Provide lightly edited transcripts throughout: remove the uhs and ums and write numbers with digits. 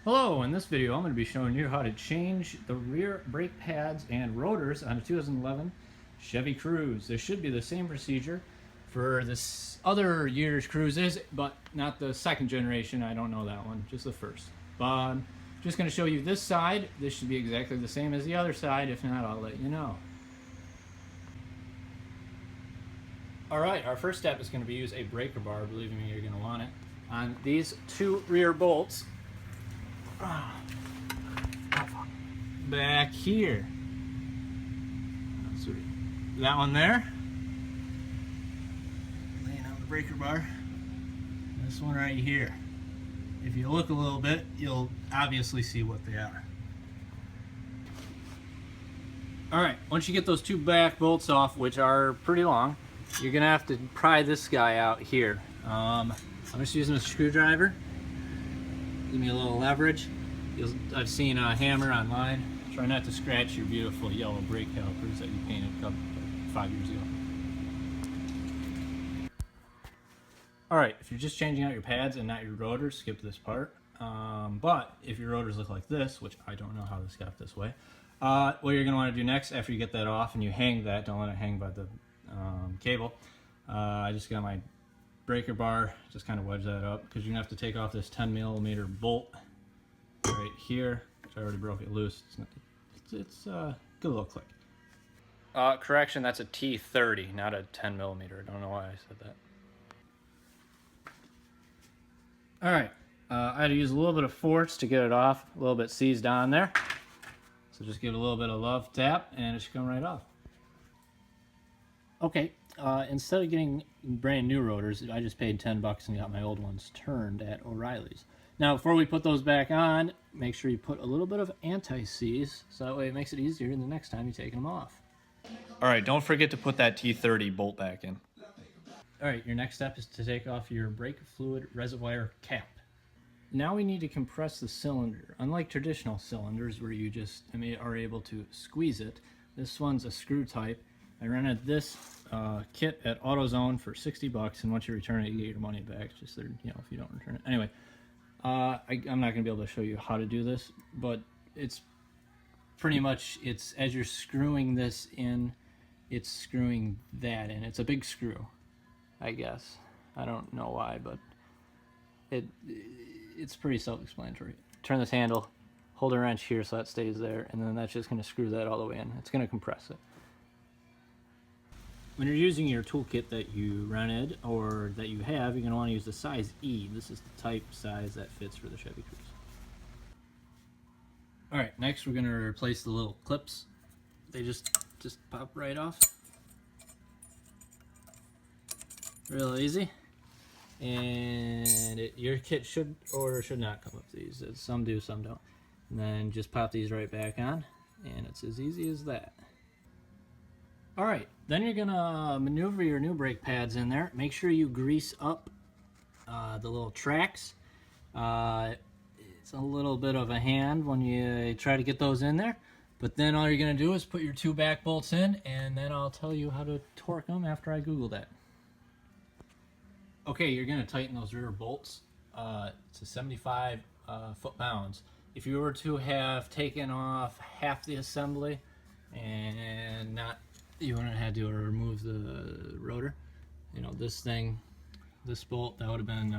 Hello, in this video I'm going to be showing you how to change the rear brake pads and rotors on a 2011 Chevy Cruze. There should be the same procedure for this other year's Cruzes, but not the second generation. I don't know that one, just the first. But I'm just going to show you this side. This should be exactly the same as the other side. If not, I'll let you know. Alright, our first step is going to be use a breaker bar. Believe me, you're going to want it. On these two rear bolts, back here. That one there, laying on the breaker bar. This one right here. If you look a little bit, you'll obviously see what they are. Alright, once you get those two back bolts off, which are pretty long, you're going to have to pry this guy out here. I'm just using a screwdriver. Give me a little leverage. I've seen a hammer online. Try not to scratch your beautiful yellow brake calipers that you painted 5 years ago. Alright, if you're just changing out your pads and not your rotors, skip this part. But if your rotors look like this, which I don't know how this got this way, what you're going to want to do next after you get that off and you hang that, don't let it hang by the cable. I just got my breaker bar, just kind of wedge that up because you're going to have to take off this 10mm bolt right here, which I already broke it loose. It's a good little click. Correction, that's a T30, not a 10mm. I don't know why I said that. Alright, I had to use a little bit of force to get it off, a little bit seized on there. So just give it a little bit of love tap and it should come right off. Okay, instead of getting brand new rotors, I just paid $10 and got my old ones turned at O'Reilly's. Now, before we put those back on, make sure you put a little bit of anti-seize, so that way it makes it easier the next time you take them off. Alright, don't forget to put that T30 bolt back in. Alright, your next step is to take off your brake fluid reservoir cap. Now we need to compress the cylinder. Unlike traditional cylinders where you just are able to squeeze it, this one's a screw type. I rented this kit at AutoZone for $60, and once you return it, you get your money back. Just there, if you don't return it. Anyway, I'm not going to be able to show you how to do this, but it's pretty much, it's as you're screwing this in, it's screwing that in. It's a big screw, I guess. I don't know why, but it's pretty self-explanatory. Turn this handle, hold a wrench here so that stays there, and then that's just going to screw that all the way in. It's going to compress it. When you're using your toolkit that you rented or that you have, you're going to want to use the size E. This is the type size that fits for the Chevy Cruze. Alright, next we're going to replace the little clips. They just pop right off. Real easy. And your kit should or should not come with these. Some do, some don't. And then just pop these right back on, and it's as easy as that. Alright, then you're going to maneuver your new brake pads in there. Make sure you grease up the little tracks. It's a little bit of a hand when you try to get those in there. But then all you're going to do is put your two back bolts in, and then I'll tell you how to torque them after I Google that. Okay, you're going to tighten those rear bolts to 75 foot-pounds. If you were to have taken off half the assembly and you wouldn't have had to remove the rotor, this bolt, that would have been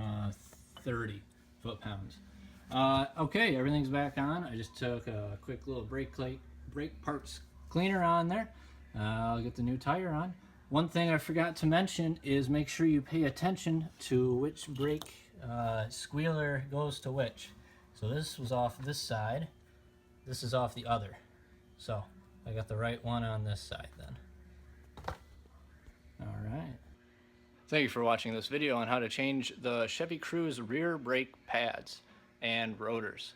30 foot-pounds. Okay, everything's back on. I just took a quick little brake parts cleaner on there. I'll get the new tire on. One thing I forgot to mention is make sure you pay attention to which brake squealer goes to which. So this was off this side, this is off the other. So I got the right one on this side then. Alright. Thank you for watching this video on how to change the Chevy Cruze rear brake pads and rotors.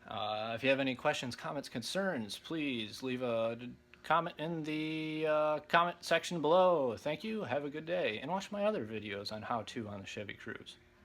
If you have any questions, comments, concerns, please leave a comment in the comment section below. Thank you, have a good day, and watch my other videos on how to on the Chevy Cruze.